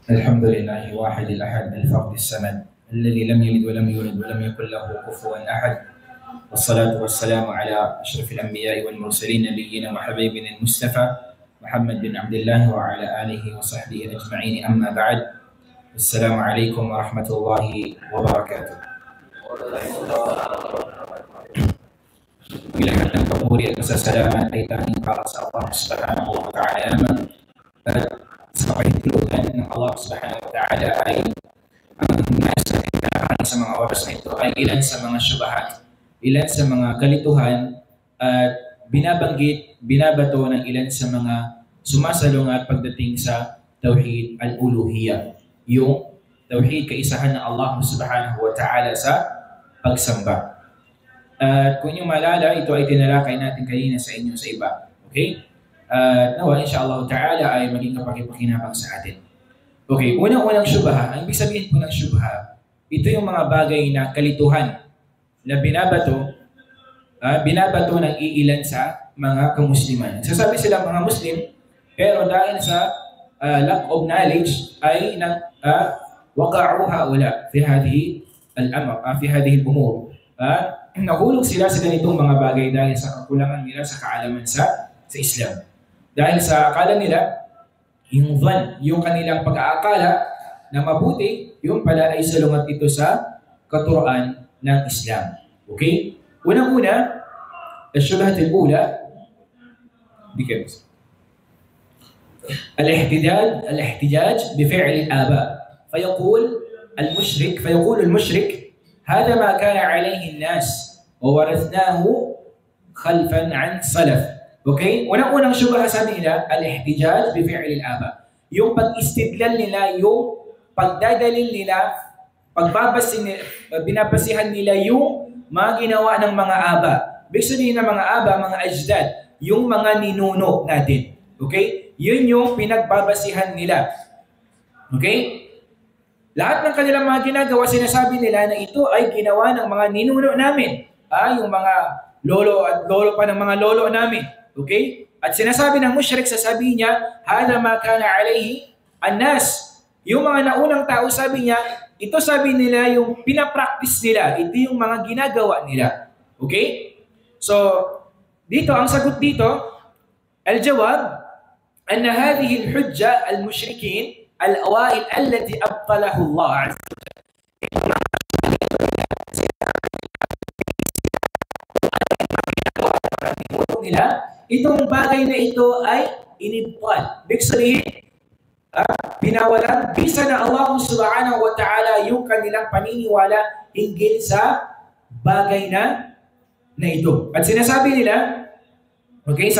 الحمد لله واحد الأحد الفرد الصمد الذي لم يلد ولم يولد ولم يكن له كفوا أحد، والصلاة والسلام على أشرف الأنبياء والمرسلين نبينا وحبيبنا المصطفى محمد بن عبد الله وعلى آله وصحبه أجمعين. أما بعد، السلام عليكم ورحمة الله وبركاته. Lahat ng papuri at kasasalamat ay tanging para sa Allah subhanahu wa ta'ala, at sa kahintulutan ng Allah subhanahu wa ta'ala ay ang nasa tindahan sa mga oras na ito ay ilan sa mga syubahat, ilan sa mga kalituhan at binabato ng ilan sa mga sumasalungat pagdating sa Tauhid al-Uluhiyya, yung Tauhid kaisahan ng Allah subhanahu wa ta'ala sa pagsamba. At kung yung malala, ito ay tinalakay natin kanina sa inyo sa iba. Okay? Nawa, insyaAllah ta'ala ay maging kapakipakinabang sa atin. Okay, unang-unang syubha, ang ibig sabihin po ng syubha, ito yung mga bagay na kalituhan na binabato ng iilan sa mga kamusliman. Sasabi sila mga Muslim, pero dahil sa lack of knowledge ay waqa'u haula fi hadhihi al-amr, fi hadhihi al-umur. Nahulog sila sa ganitong mga bagay dahil sa kakulangan nila sa kaalaman sa Islam. Dahil sa akala nila, yung kanilang pag-aakala na mabuti, yung pala ay salungat ito sa katuroan ng Islam. Okay? Unang-una, الشبهة الأولى الاحتجاج بفعل الآباء فيقول المشرك هذا ما كان عليه الناس وورثناه خلفا عن سلف. Okay? Unang-unang syubha sabi nila, al-ihtijaj bi-fi'l al-aba. Yung pag-istidlal nila, yung pagdadalil nila, binabasihan nila yung mga ginawa ng mga aba. Ibig sabihin ng mga aba, mga ajdad, yung mga ninuno natin. Okay? Yun yung pinagbabasihan nila. Okay? Lahat ng kanilang mga ginagawa, sinasabi nila na ito ay ginawa ng mga ninuno namin. Yung mga lolo at lolo pa ng mga lolo namin. Okay? At sinasabi ng musyrik, sasabi niya, hada ma kana alayhi an-nas. Yung mga naunang tao, sabi niya, ito sabi nila yung pinapractice nila. Ito yung mga ginagawa nila. Okay? So, dito, ang sagot dito, al-jawab, anna hadhihi al-hujja al-mushrikin al-awail alladhi abtalahu Allah azza wa jalla. Itong bagay na ito ay inibtal. Ibig sabihin, pinawalan bisa na Allah subhanahu wa ta'ala yung kanilang paniniwala hinggil sa bagay na ito. At sinasabi nila, okay,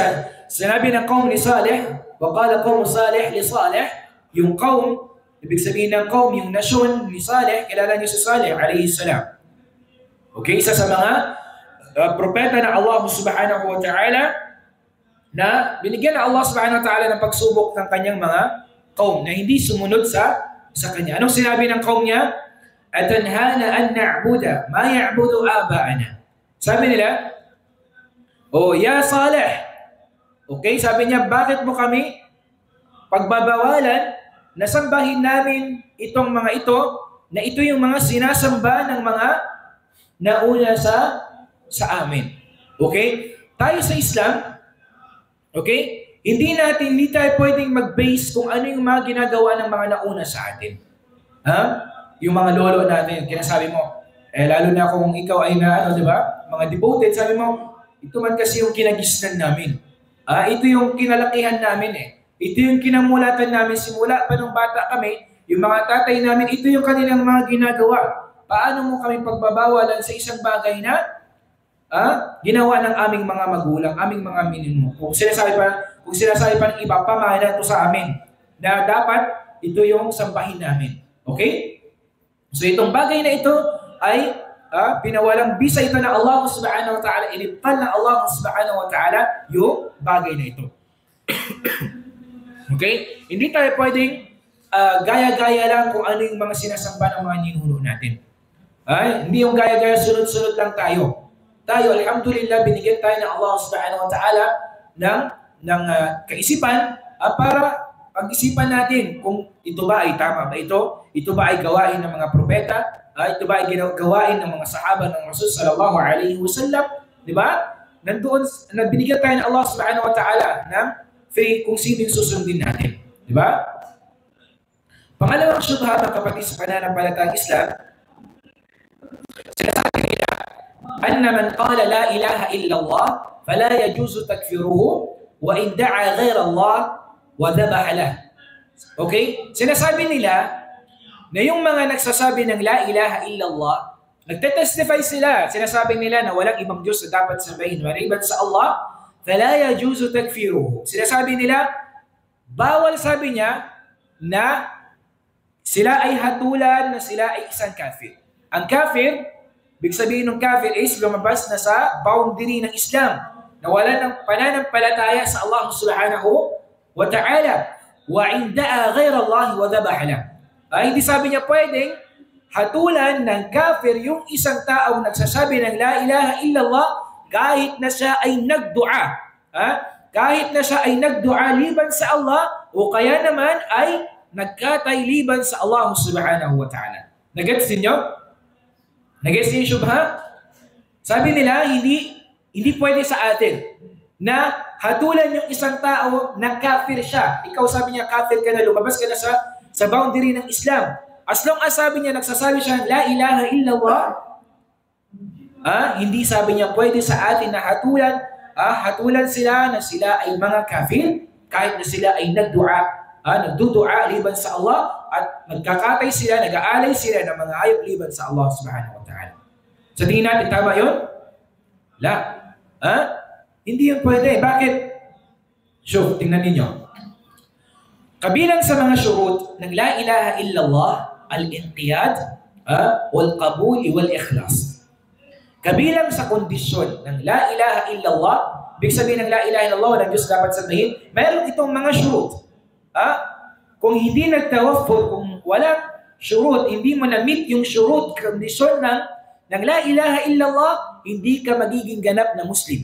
sinabi ng kaum ni Saleh, wa qala kaum Saleh li Saleh, yung kaum, ibig sabihin ng kaum, yung nasyon ni Saleh, kilala niyo si Saleh alayhi salam. Okay, isa sa mga propeta ng Allah subhanahu wa ta'ala na binigyan na Allah subhanahu wa ta'ala ng pagsubok ng kanyang mga kaum na hindi sumunod sa kanya. Anong sinabi ng kaum niya? Atanhana an na'buda ma ya'budu aba'ana. Sabi nila, ya Saleh. Okay, sabi niya, bakit mo kami pagbabawalan na sambahin namin itong mga ito, na ito yung mga sinasamba ng mga nauna sa amin. Okay? Tayo sa Islam, okay? Hindi tayo pwedeng mag-base kung ano yung mga ginagawa ng mga nauna sa atin. Yung mga lolo natin, kinasabi mo, lalo na kung ikaw ay di ba? Mga devoted, sabi mo, ito man kasi yung kinagisnan namin. Ito yung kinalakihan namin eh. Ito yung kinamulatan namin simula pa nung bata kami, yung mga tatay namin, ito yung kanilang mga ginagawa. Paano mo kami pagbabawalan sa isang bagay na ginawa ng aming mga magulang, aming mga minimo? Kung sinasabi pa ng iba, pamana ito sa amin na dapat ito yung sambahin namin. Okay? So itong bagay na ito ay pinawalang bisa ito na Allah subhanahu wa ta'ala, inibtal na Allah subhanahu wa ta'ala yung bagay na ito. Okay? Hindi tayo pwedeng gaya-gaya lang kung ano yung mga sinasamba ng mga ninuno natin. Hindi yung gaya-gaya, sunod-sunod lang tayo. Tayo, alhamdulillah, binigyan tayo ng Allah subhanahu wa ta'ala ng kaisipan para pag-isipan natin kung ito ba ay tama ba ito? Ito ba ay gawain ng mga propeta? Ito ba ay gawain ng mga sahaba ng Rasul sallallahu alaihi wasallam? Di ba? Nandoon, binigyan tayo ng Allah subhanahu wa ta'ala ng free kung sino yung susundin natin. Di ba? Pangalawang syubha ng kapatid sa pananampalatayang Islam, sinasabi nila, anna man qala la ilaha illallah, fala yajuzu takfiruhu, wa in da'a ghayra Allah, wa dhabaha lah. Okay? Sinasabi nila na yung mga nagsasabi ng la ilaha illallah, nagtetestify sila, sinasabi nila na walang ibang Diyos na dapat sambahin maliban sa Allah, fala yajuzu takfiruhu. Sinasabi nila, bawal, sabi niya, na sila ay hatulan, na sila ay isang kafir. Ang kafir, big sabihin ng kafir is lumabas na sa boundary ng Islam, na wala ng pananampalataya sa Allah subhanahu wa ta'ala, wa inda'a ghayra Allah wa dhabaha lah. Hindi sabi niya pwedeng hatulan ng kafir yung isang taong nagsasabi ng la ilaha illallah kahit na siya ay nagdua. Kahit na siya ay nagdua liban sa Allah o kaya naman ay nagkatay liban sa Allah subhanahu wa ta'ala. Nagets niyo? Nagets niyo yung syubha? Sabi nila, hindi pwede sa atin na hatulan yung isang tao na kafir siya. Ikaw, sabi niya, kafir ka na, lumabas ka na sa boundary ng Islam. As long as sabi niya, nagsasabi siya, la ilaha illallah, hindi sabi niya pwede sa atin na hatulan sila na sila ay mga kafir, kahit na sila ay nagdudua liban sa Allah at nagkakatay sila, nag-aalay sila ng mga hayop liban sa Allah subhanahu wa ta'ala. Sa tingin natin, tama yun? La. Hindi yun pwede. Bakit? Sure, tingnan ninyo. Kabilang sa mga syurut ng la ilaha illallah, al-inqiyad, wal-qabul, wal-ikhlas. Kabilang sa kondisyon ng la ilaha illallah, ibig sabihin ng la ilaha illallah, walang Diyos dapat sabihin, mayroon itong mga syurut. Kung hindi nagtawaffur, kung walang syurut, hindi mo na-meet yung syurut, kondisyon ng la ilaha illallah, hindi ka magiging ganap na Muslim.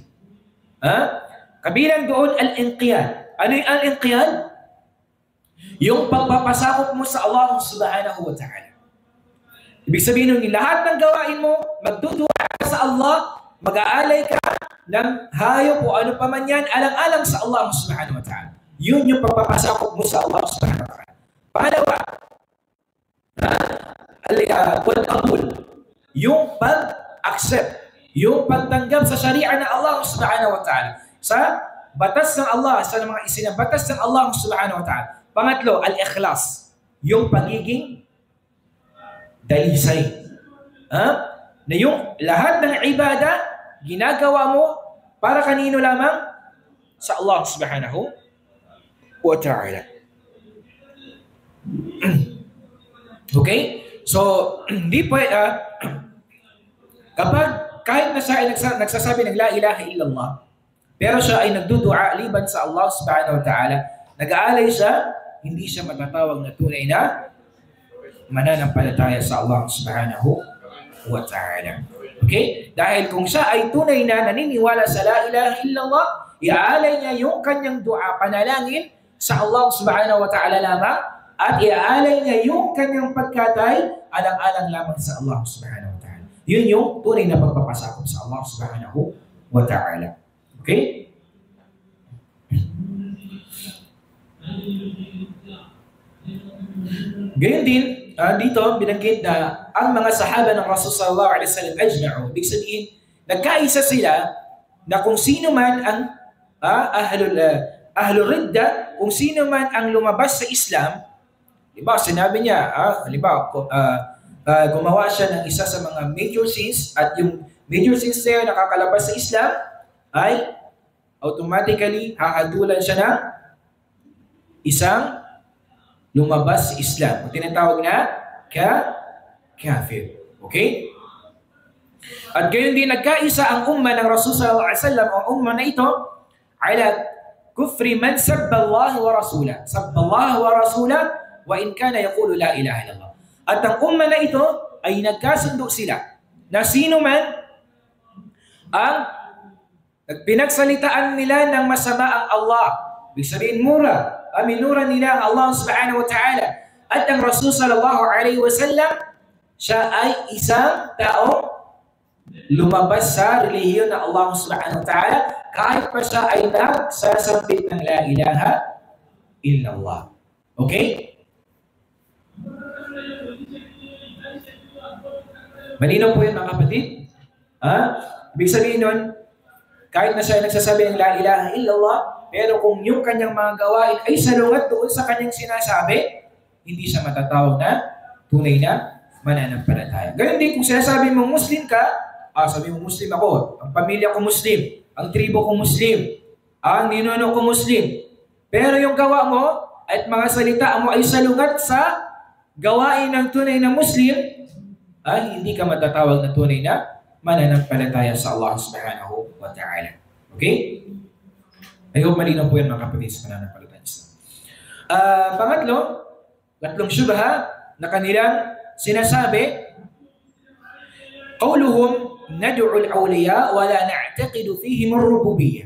Kabilang doon al-inqiyad. Ano yung al-inqiyad? Yung pagpapasakop mo sa Allah subhanahu wa ta'ala. Ibig sabihin nun, lahat ng gawain mo, magdudua ka sa Allah, mag-aalay ka ng hayop o ano pa man yan, alang-alang sa Allah subhanahu wa ta'ala. Yun yung pagpapasakop mo sa Allah subhanahu wa ta'ala. Pangalawa, wal-qabul. Yung pag-accept, yung pagtanggap sa sharia ng Allah subhanahu wa ta'ala. Sa batas ng Allah, sa mga isinabatas ng Allah subhanahu wa ta'ala. Pangatlo, al-ikhlas. Yung pagiging dalisay. Na yung lahat ng ibada, ginagawa mo para kanino lamang? Sa Allah subhanahu wa ta'ala. Okay? So, hindi pwede, kahit na siya ay nagsasabi ng la ilaha illallah, pero siya ay nagdudua liban sa Allah subhanahu wa ta'ala, nag-aalay siya, hindi siya matatawag na tunay na mananampalataya sa Allah subhanahu wa ta'ala. Okay? Dahil kung siya ay tunay na naniniwala sa la ilaha illallah, iaalay niya yung kanyang dua, panalangin sa Allah subhanahu wa ta'ala lamang, at iaalay niya yung kanyang pagkatay, alang-alang lamang sa Allah subhanahu wa ta'ala. Yun yung tunay na pagpapasakop sa Allah subhanahu wa ta'ala. Okay? Gayon din, dito binanggit na ang mga sahaba ng Rasul sallallahu alaihi wasallam ajma'u. Ibig sabihin, nagkaisa sila na kung sino man ang ahlul ridda, kung sino man ang lumabas sa Islam, diba, sinabi niya, gumawa siya ng isa sa mga major sins, at yung major sins na yun nakakalabas sa Islam, ay automatically hahadulan siya ng isang lumabas sa Islam. O tinatawag na kafir. Okay? At gayon din nagkaisa ang umma ng Rasul sallallahu alaihi wasallam, ang umma na ito, ala kufri man sabba Allah wa rasulah. Sabba Allah wa rasulah wa in kana yaqulu la ilaha illallah. At ang umma na ito ay nagkasundo sila na sino man ang pinagsalitaan nila ng masama ang Allah, ibig sabihin mura, Minuran nila ang Allah subhanahu wa ta'ala. At ang Rasul sallallahu alaihi wasallam, siya ay isang taong lumabas sa relihiyon ng Allah subhanahu wa ta'ala kahit pa siya ay nagsasambit ng la ilaha illallah. Okay? Malinaw po yun mga kapatid? Ibig sabihin nun, kahit na siya nagsasabi ng la ilaha illallah, pero kung yung kanyang mga gawain ay salungat doon sa kanyang sinasabi, hindi siya matatawag na tunay na mananampalataya. Ganun din kung sinasabi mo Muslim ka, sabi mo Muslim ako, ang pamilya ko Muslim, ang tribo ko Muslim, ang ninuno ko Muslim. Pero yung gawa mo at mga salita mo ay salungat sa gawain ng tunay na Muslim, hindi ka matatawag na tunay na mananampalataya sa Allah subhanahu wa ta'ala. Okay? I hope malinaw po yan mga kapatid sa mananampalataya sa tatlong syubha na kanilang sinasabi, qawluhum ندعو الأولياء ولا نعتقد فيهم الربوبية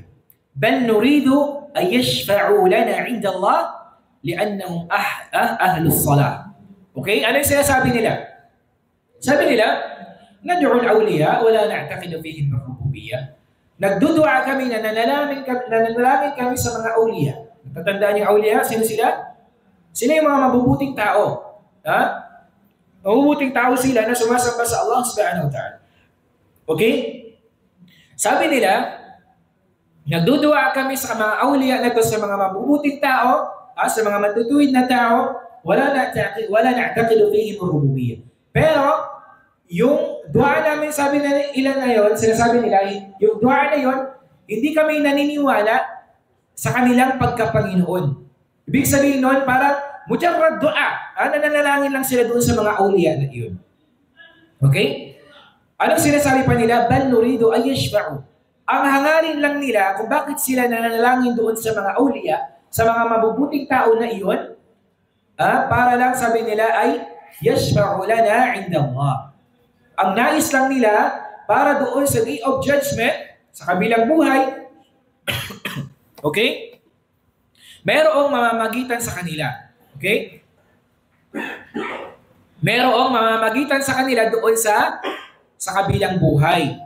بل نريد أن يشفعوا لنا عند الله لأنهم أهل الصلاة. Okay? Ano yung sinasabi nila? Sabi nila, ندعو الأولياء ولا نعتقد فيهم الربوبية. Nagdudua kami, nananalangin kami sa mga awliya. Natatandaan yung awliya? Sino sila? Sila yung mga mabubuting tao. Mabubuting tao sila na sumasamba sa Allah subhanahu wa ta'ala. Okay? Sabi nila, nagdudua kami sa mga awliya na to, sa mga mabubuting tao, sa mga matutuwid na tao, wala na'taqidu fihim ar-rububiyyah. Pero, yung dua namin, sabi na ilan na yun, sinasabi nila, yung dua na yun, hindi kami naniniwala sa kanilang pagkapanginoon. Ibig sabihin nun, parang mujarrad dua. Nananalangin lang sila doon sa mga awliya na yun. Okay? Anong sinasabi pa nila? Bal nuridu ay yashfa'u. Ang hangarin lang nila kung bakit sila nananalangin doon sa mga awliya, sa mga mabubuting tao na iyon, para lang sabi nila ay yashfa'u lana inda Allah. Ang nais lang nila para doon sa Day of Judgment, sa kabilang buhay, okay? Merong mamamagitan sa kanila. Okay? Merong mamamagitan sa kanila doon sa kabilang buhay.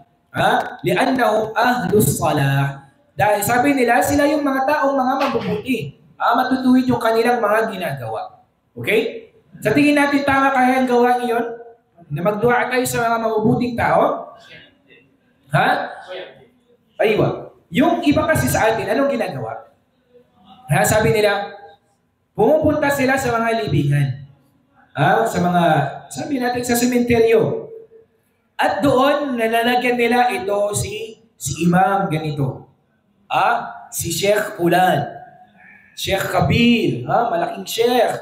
Li'annahum ahlus salah. Dahil sabi nila, sila yung mga taong mga mabubuti. Matutuwid yung kanilang mga ginagawa. Okay? Sa tingin natin, tama kaya ang gawa iyon? Na magdua tayo sa mga mabubuting tao? Aywa. Yung iba kasi sa atin, anong ginagawa? Sabi nila, pumupunta sila sa mga libingan. Sa mga, sabi natin, sa sementeryo. At doon, nalalagyan nila ito si Imam ganito. Si Sheikh Fulan. Sheikh Kabir. Malaking Sheikh.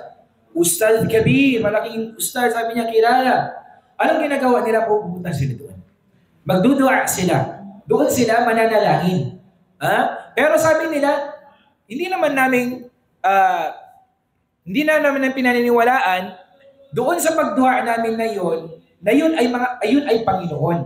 Ustaz Kabir. Malaking Ustaz. Sabi niya, kilala. Anong ginagawa nila? Pupunta sila doon. Magdudua sila. Doon sila mananalangin. Pero sabi nila, hindi naman namin pinaniniwalaan doon sa pagdua namin na yun ay Panginoon.